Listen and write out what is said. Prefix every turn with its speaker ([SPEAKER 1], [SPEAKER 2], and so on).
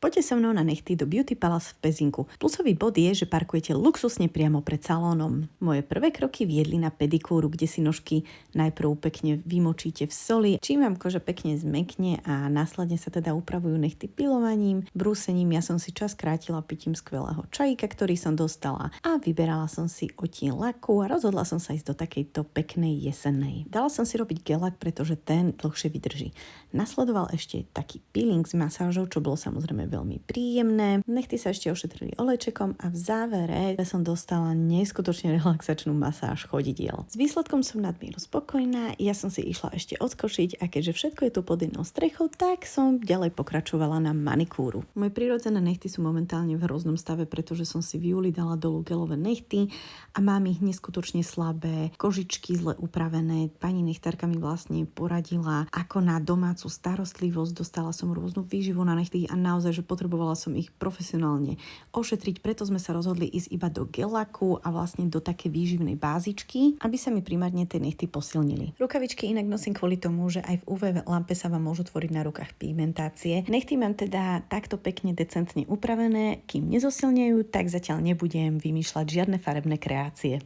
[SPEAKER 1] Poďte so mnou na nechty do Beauty Palace v Pezinku. Plusový bod je, že parkujete luxusne priamo pred salónom. Moje prvé kroky viedli na pedikúru, kde si nožky najprv pekne vymočíte v soli, čím vám koža pekne zmekne a následne sa teda upravujú nechty pilovaním, brúsením. Ja som si čas krátila pitím skvelého čajíka, ktorý som dostala a vyberala som si odtieň laku a rozhodla som sa ísť do takejto peknej jesennej. Dala som si robiť gelak, pretože ten dlhšie vydrží. Nasledoval ešte taký peeling s masážou, čo bolo samozrejme veľmi príjemné. Nechty sa ešte ošetrili olejčekom a v závere som dostala neskutočne relaxačnú masáž chodidiel. S výsledkom som nadmieru spokojná, ja som si išla ešte odskočiť a keďže všetko je tu pod jednou strechou, tak som ďalej pokračovala na manikúru. Moje prirodzené nechty sú momentálne v hroznom stave, pretože som si v júli dala dolu gelové nechty a mám ich neskutočne slabé, kožičky zle upravené. Pani nechtárka mi vlastne poradila ako na domácu starostlivosť, dostala som rôznu výživu na nechty a naozaj, že potrebovala som ich profesionálne ošetriť, preto sme sa rozhodli ísť iba do gelaku a vlastne do také výživnej bázičky, aby sa mi primárne tie nechty posilnili. Rukavičky inak nosím kvôli tomu, že aj v UV lampe sa vám môžu tvoriť na rukách pigmentácie. Nechty mám teda takto pekne decentne upravené, kým nezosilnejú, tak zatiaľ nebudem vymýšľať žiadne farebné kreácie.